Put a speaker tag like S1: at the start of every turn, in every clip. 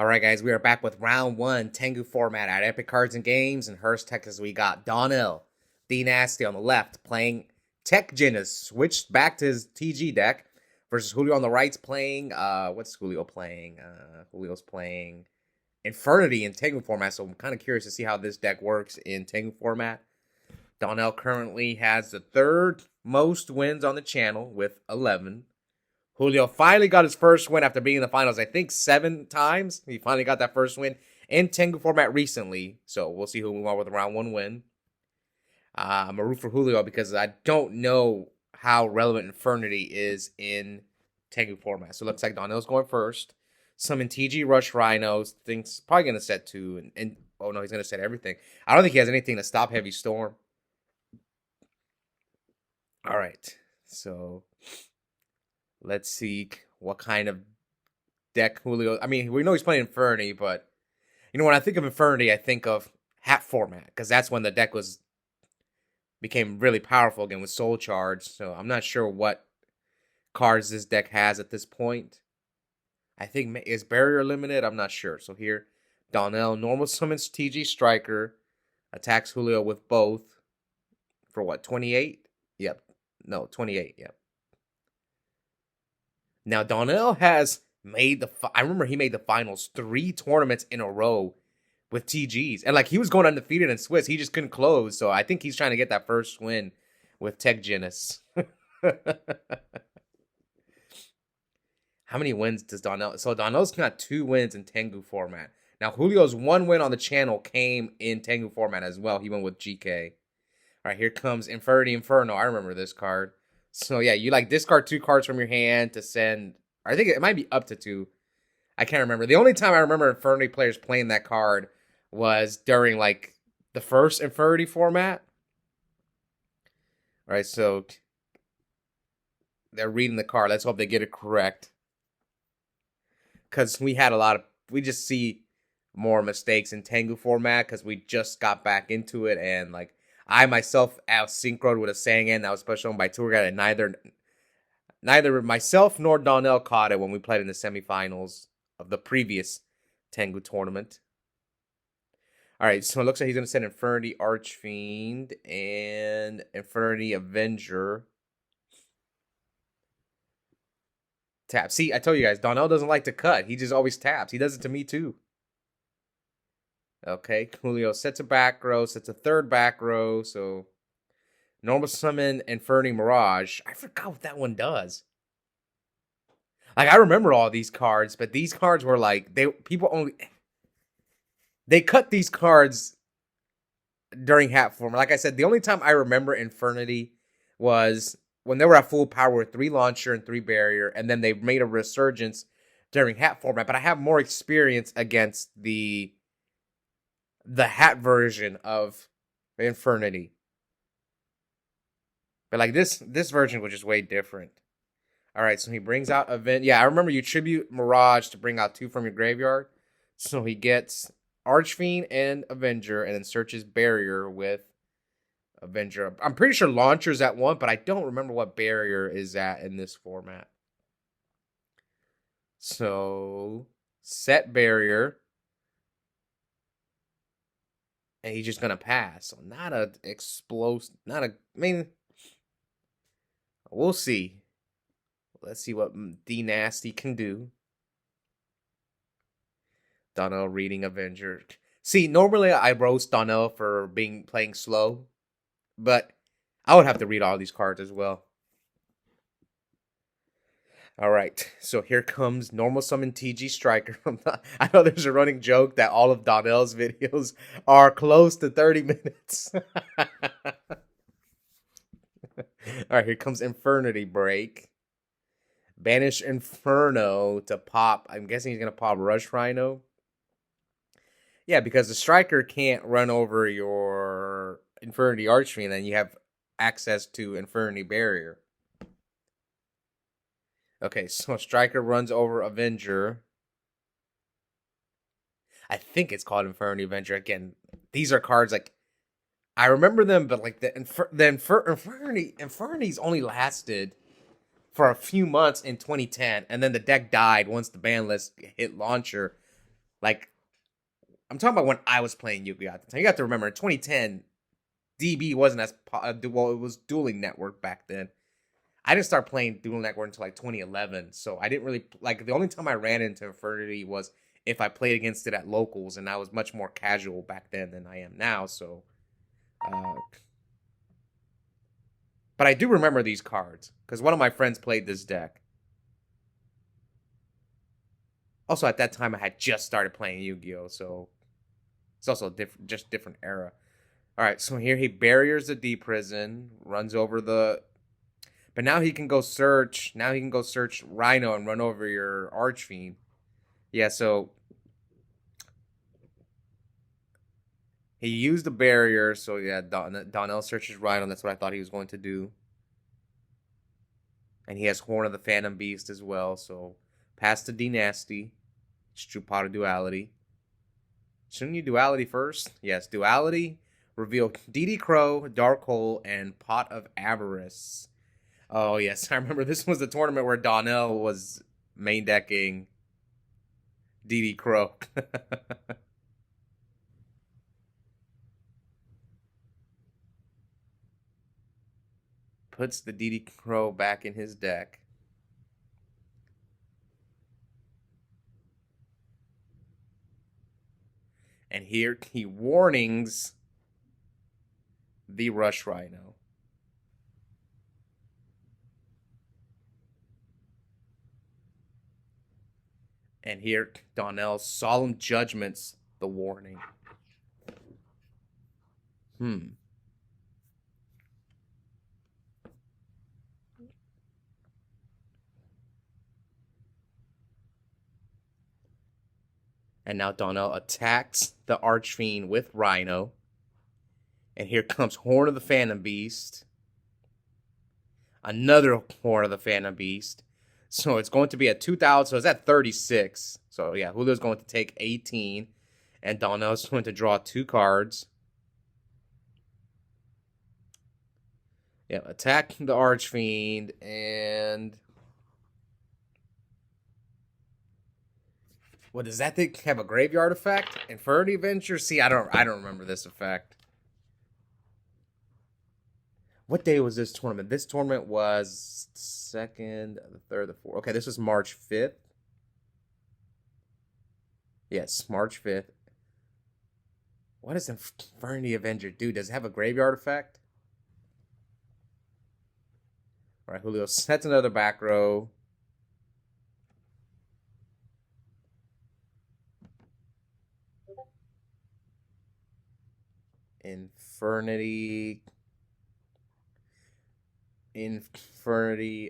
S1: All right, guys, we are back with round one, Tengu Format at Epic Cards and Games. In Hurst Texas, we got Donnell Dnasty on the left playing Tech Genus, switched back to his TG deck, versus Julio on the right playing, what's Julio playing? Julio's playing Infernity in Tengu Format, so I'm kind of curious to see how this deck works in Tengu Format. Donnell currently has the third most wins on the channel with 11. Julio finally got his first win after being in the finals, I think 7 times. He finally got that first win in Tengu Format recently. So we'll see who we want with a round 1 win. I'm a root for Julio because I don't know how relevant Infernity is in Tengu Format. So it looks like Donnell's going first. Summon TG Rush Rhinos. Thinks probably going to set 2. And oh no, he's going to set everything. I don't think he has anything to stop Heavy Storm. All right. So let's see what kind of deck Julio... I mean, we know he's playing Infernity, but... You know, when I think of Infernity, I think of Hat Format. Because that's when the deck became really powerful again with Soul Charge. So I'm not sure what cards this deck has at this point. I think... Is Barrier limited? I'm not sure. So here, Donnell normal summons TG Striker. Attacks Julio with both. For what, 28? Yep. No, 28, yep. Now, Donnell has made I remember he made the finals 3 tournaments in a row with TGs. And, like, he was going undefeated in Swiss. He just couldn't close. So, I think he's trying to get that first win with Tech Genus. How many wins does Donnell... So, Donnell's got 2 wins in Tengu Format. Now, Julio's 1 win on the channel came in Tengu Format as well. He went with GK. All right, here comes Infernity Inferno. I remember this card. So, yeah, you discard 2 cards from your hand to send... I think it might be up to 2. I can't remember. The only time I remember Infernity players playing that card was during, the first Infernity format. All right, so they're reading the card. Let's hope they get it correct. Because we just see more mistakes in Tengu Format because we just got back into it. And, I myself out-synchroed with a Sangan that was special shown by Tour Guide, and neither myself nor Donnell caught it when we played in the semifinals of the previous Tengu tournament. All right, so it looks like he's going to send Infernity Archfiend and Infernity Avenger. Tap. See, I told you guys, Donnell doesn't like to cut. He just always taps. He does it to me too. Okay, Julio sets a back row, sets a third back row, so normal summon Infernity Mirage. I forgot what that one does. I remember all these cards, but these cards were they cut these cards during Hat Format. Like I said, the only time I remember Infernity was when they were at full power with 3 Launcher and 3 Barrier, and then they made a resurgence during Hat Format, but I have more experience against the Hat version of Infernity. But this version was just way different. All right, so he brings out Event. Yeah, I remember you tribute Mirage to bring out 2 from your graveyard. So he gets Archfiend and Avenger, and then searches Barrier with Avenger. I'm pretty sure Launcher's at 1, but I don't remember what Barrier is at in this format. So, set Barrier. And he's just going to pass. So, not a explosive... we'll see. Let's see what Dnasty can do. Donnell reading Avenger. See, normally I roast Donnell for playing slow. But I would have to read all these cards as well. All right, so here comes normal summon TG Striker. I know there's a running joke that all of Donnell's videos are close to 30 minutes. All right, here comes Infernity Break. Banish Inferno to pop. I'm guessing he's going to pop Rush Rhino. Yeah, because the Striker can't run over your Infernity Archfiend, and you have access to Infernity Barrier. Okay, so Striker runs over Avenger. I think it's called Infernity Avenger. Again, these are cards I remember them, but Infernity's only lasted for a few months in 2010, and then the deck died once the ban list hit launcher. Like, I'm talking about when I was playing Yu-Gi-Oh! At the time. You got to remember, in 2010, DB wasn't as well. It was Dueling Network back then. I didn't start playing Dueling Network until like 2011, so I didn't really like. The only time I ran into Infernity was if I played against it at locals, and I was much more casual back then than I am now. So, but I do remember these cards because one of my friends played this deck. Also, at that time, I had just started playing Yu-Gi-Oh, so it's also a just different era. All right, so here he barriers the D prison, runs over the, but now he can go search. Now he can go search Rhino and run over your Archfiend. Yeah, so he used the barrier. So yeah, Donnell searches Rhino. That's what I thought he was going to do. And he has Horn of the Phantom Beast as well. So pass to Dnasty. It's true pot of duality. Shouldn't you duality first? Yes, duality. Reveal DD Crow, Dark Hole, and Pot of Avarice. Oh, yes. I remember this was the tournament where Donnell was main decking DD Crow. Puts the DD Crow back in his deck. And here he warnings the Rush Rhino. And here Donnell's Solemn Judgments the warning. And now Donnell attacks the Archfiend with Rhino. And here comes Horn of the Phantom Beast. Another Horn of the Phantom Beast. So it's going to be at 2,000. So it's at 36. So yeah, Julio's going to take 18. And Donnell's going to draw 2 cards. Yeah, attack the Archfiend. And what does that thing have, a graveyard effect? Infernity Venture? See, I don't remember this effect. What day was this tournament? This tournament was 2nd, the 3rd, the 4th. Okay, this was March 5th. Yes, March 5th. What does Infernity Avenger do? Does it have a graveyard effect? All right, Julio sets another back row. Infernity,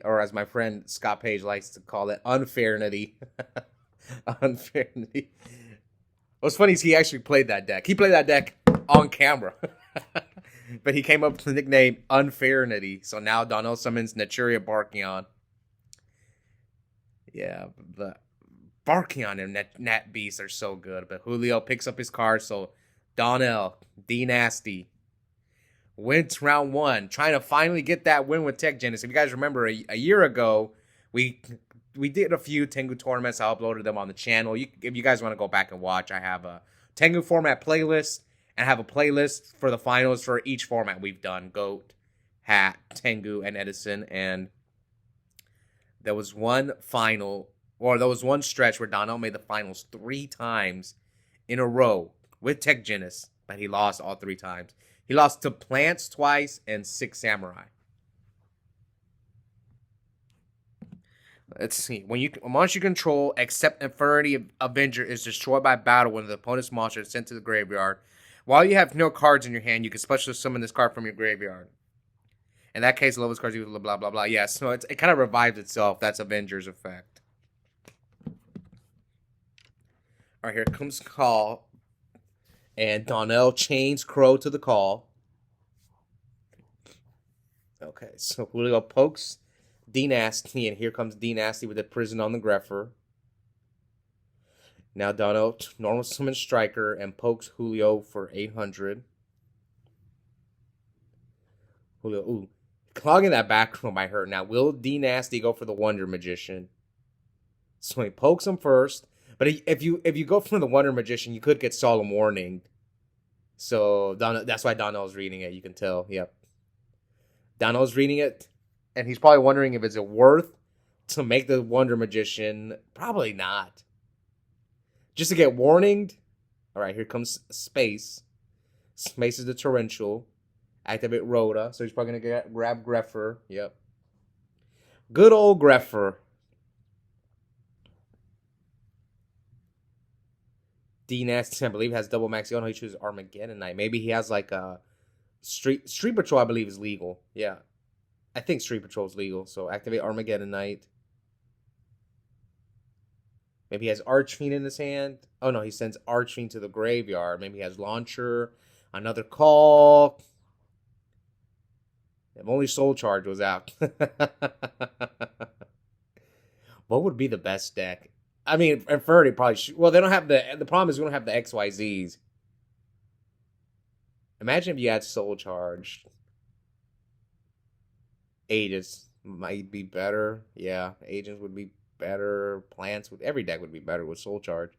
S1: or as my friend Scott Page likes to call it, Unfairnity. Unfairnity. What's funny is he actually played that deck. He played that deck on camera. But he came up with the nickname Unfairnity. So now Donnell summons Naturia Barkion. Yeah, the Barkion and Nat Beast are so good. But Julio picks up his card, so Donnell Dnasty wins round 1, trying to finally get that win with Tech Genus. If you guys remember, a year ago, we did a few Tengu tournaments. I uploaded them on the channel. If you guys want to go back and watch, I have a Tengu format playlist, and I have a playlist for the finals for each format we've done: Goat, Hat, Tengu, and Edison. And there was one stretch where Donnell made the finals 3 times in a row with Tech Genus, but he lost all 3 times. He lost to Plants twice and 6 Samurai. Let's see. When a monster you control, except Infernity Avenger, is destroyed by battle when the opponent's monster is sent to the graveyard. While you have no cards in your hand, you can special summon this card from your graveyard. In that case, lowest cards, blah, blah, blah, blah. Yeah, so it kind of revives itself. That's Avenger's effect. All right, here comes Call. And Donnell chains Crow to the call. Okay, so Julio pokes Dnasty, and here comes Dnasty with a prison on the Greffer. Now Donnell normal summons Striker and pokes Julio for 800. Julio, clogging that back row might hurt. Now, will Dnasty go for the Wonder Magician? So he pokes him first, But if you go from the Wonder Magician, you could get Solemn Warning. So that's why Donnell's reading it. You can tell. Yep. Donnell's reading it, and he's probably wondering if it's worth to make the Wonder Magician. Probably not. Just to get warninged. All right, here comes Space. Space is the torrential. Activate Rhoda, so he's probably gonna grab Greffer. Yep. Good old Greffer. Dnasty, I believe, has double max. Oh no, he chooses Armageddon Knight. Maybe he has like a Street Patrol. I believe is legal. Yeah, I think Street Patrol is legal. So activate Armageddon Knight. Maybe he has Archfiend in his hand. Oh no, he sends Archfiend to the graveyard. Maybe he has Launcher. Another call. If only Soul Charge was out. What would be the best deck? I mean, Infernity probably. Well, they don't have the problem is we don't have the XYZs. Imagine if you had Soul Charge. Aegis might be better. Yeah, Agents would be better. Plants with every deck would be better with Soul Charge.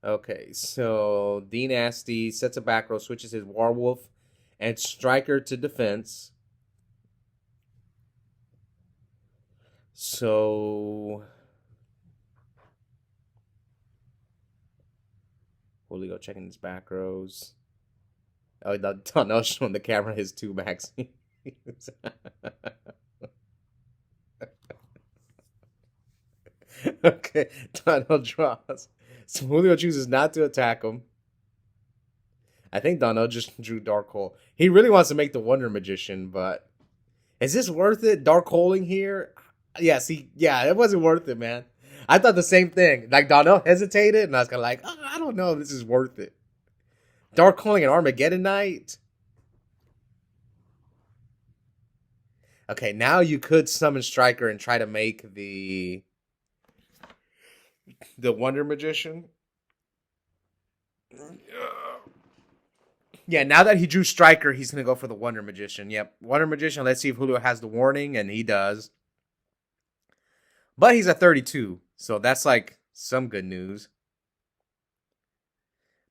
S1: Okay, so Dnasty sets a back row, switches his Warwolf and Striker to defense. So Julio checking his back rows. Oh, Donnell showing the camera his 2 backs. Okay, Donnell draws. So Julio chooses not to attack him. I think Donnell just drew Dark Hole. He really wants to make the Wonder Magician, but is this worth it? Dark Holing here? Yeah, it wasn't worth it, man. I thought the same thing. Like, Donnell hesitated, and I was kind of like, oh, I don't know if this is worth it. Dark Holing and Armageddon Knight? Okay, now you could summon Striker and try to make the Wonder Magician. Yeah, now that he drew Striker, he's going to go for the Wonder Magician. Yep, Wonder Magician. Let's see if Julio has the warning, and he does. But he's at 32, so that's like some good news.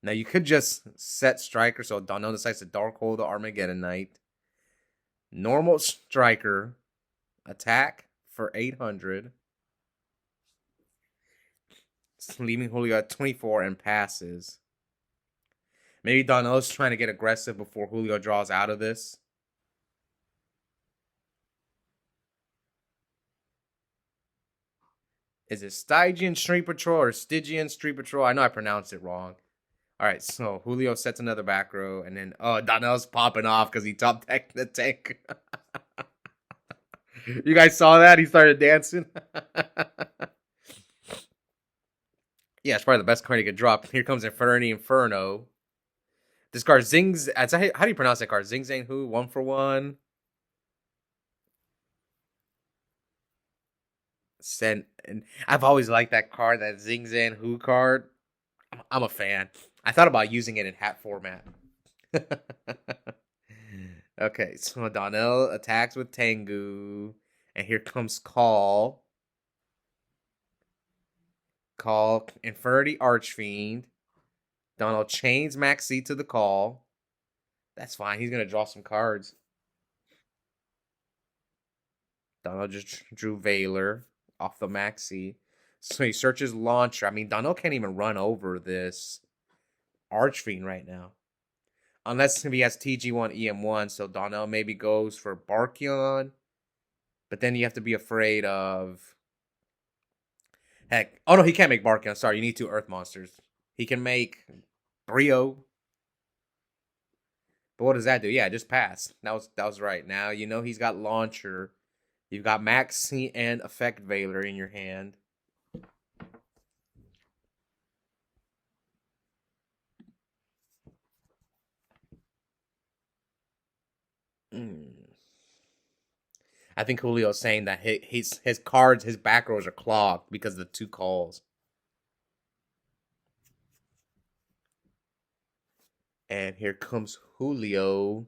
S1: Now you could just set Striker, so Donnell decides to Dark Hole the Armageddon Knight. Normal Striker, attack for 800. Leaving Julio at 24 and passes. Maybe Donnell's trying to get aggressive before Julio draws out of this. Is it Stygian Street Patrol or Stygian Street Patrol? I know I pronounced it wrong. All right, so Julio sets another back row, and then Donnell's popping off because he top decked the tank. You guys saw that? He started dancing. Yeah, it's probably the best card he could drop. Here comes Infernity Inferno. This card zings. How do you pronounce that card? Zing Zang Hu, 1-for-1. And I've always liked that card, that Zing Zang Hu card. I'm a fan. I thought about using it in hat format. Okay, so Donnell attacks with Tengu. And here comes Call. Call Infernity Archfiend. Donnell chains Maxi to the call. That's fine. He's going to draw some cards. Donnell just drew Veiler off the Maxi. So he searches Launcher. I mean, Donnell can't even run over this Archfiend right now. Unless he has TG1, EM1. So Donnell maybe goes for Barkion. But then you have to be afraid of... Heck. Oh, no, he can't make Barkion. Sorry, you need 2 Earth Monsters. He can make Brio. But what does that do? Yeah, just pass. That was right. Now, you know he's got Launcher. You've got Maxi and Effect Veiler in your hand. I think Julio's saying that his cards, his back rows are clogged because of the 2 calls. And here comes Julio.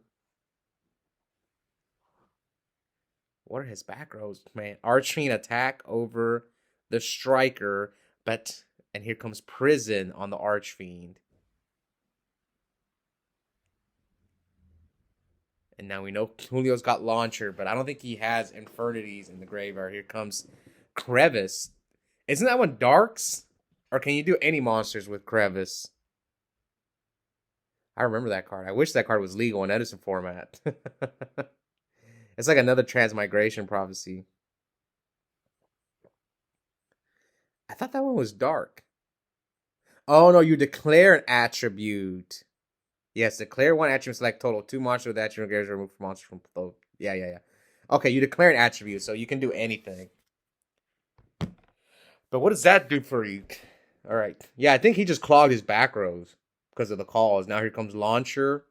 S1: What are his back rows, man? Archfiend attack over the striker, but and here comes prison on the Archfiend. And now we know Julio's got launcher, but I don't think he has Infernities in the graveyard. Here comes Crevice. Isn't that one Darks? Or can you do any monsters with Crevice? I remember that card. I wish that card was legal in Edison format. It's like another transmigration prophecy. I thought that one was dark. Oh no, you declare an attribute. Yes, declare one attribute, select total 2 monsters with attribute gears remove monsters from both. Yeah. Okay, you declare an attribute, so you can do anything. But what does that do for you? All right. Yeah, I think he just clogged his back rows because of the calls. Now here comes launcher.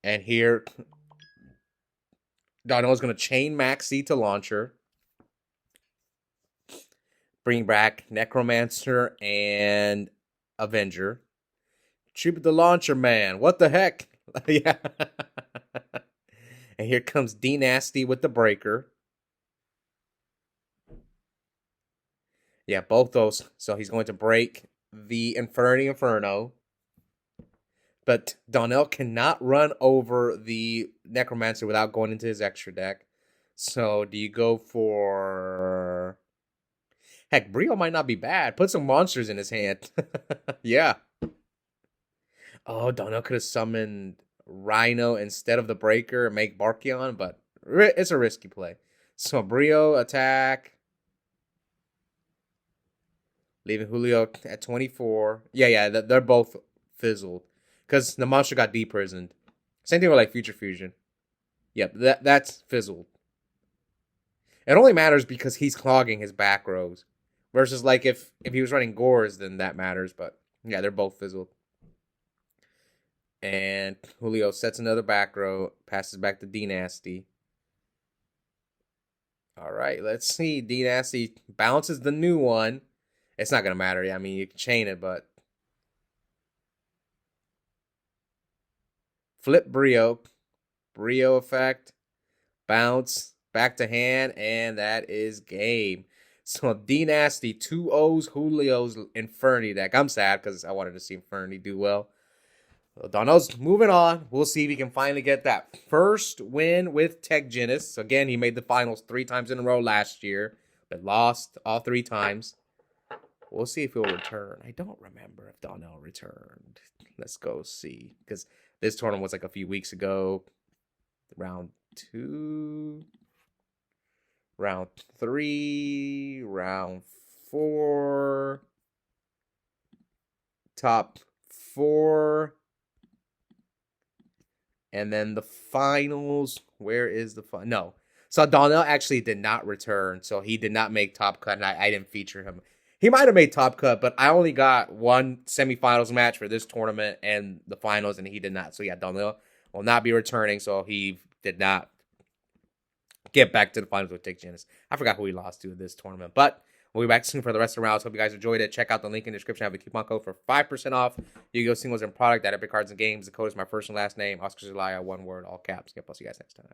S1: And here, Donnell's going to chain Maxi to launcher. Bring back Necromancer and Avenger. Tribute the launcher, man. What the heck? Yeah. And here comes Dnasty with the breaker. Yeah, both those. So he's going to break the Infernity Inferno. But Donnell cannot run over the Necromancer without going into his extra deck. So do you go for... Heck, Brio might not be bad. Put some monsters in his hand. Yeah. Oh, Donnell could have summoned Rhino instead of the Breaker and make Barkion, but it's a risky play. So Brio attack. Leaving Julio at 24. Yeah, they're both fizzled. Because the monster got deprisoned. Same thing with like Future Fusion. Yep, that's fizzled. It only matters because he's clogging his back rows. Versus like if he was running Gores, then that matters. But yeah, they're both fizzled. And Julio sets another back row. Passes back to Dnasty. All right, let's see. Dnasty bounces the new one. It's not going to matter. I mean, you can chain it, but... Flip Brio. Brio effect. Bounce. Back to hand. And that is game. So Dnasty 2 O's Julio's Infernity deck. I'm sad because I wanted to see Infernity do well. So Donnell's moving on. We'll see if he can finally get that first win with Tech Genus. Again, he made the finals 3 times in a row last year, but lost all 3 times. We'll see if he'll return. I don't remember if Donnell returned. Let's go see. Because this tournament was like a few weeks ago. Round 2. Round 3. Round 4. Top 4. And then the finals. Where is the final? No. So Donnell actually did not return. So he did not make top cut. And I didn't feature him. He might have made top cut, but I only got 1 semifinals match for this tournament and the finals, and he did not. So yeah, Donnell will not be returning, so he did not get back to the finals with Tech Genus. I forgot who he lost to this tournament, but we'll be back soon for the rest of the rounds. Hope you guys enjoyed it. Check out the link in the description. I have a coupon code for 5% off. Yu-Gi-Oh! Singles and product at Epic Cards and Games. The code is my first and last name, Oscar Zelaya, one word, all caps. Yep, I'll see you guys next time.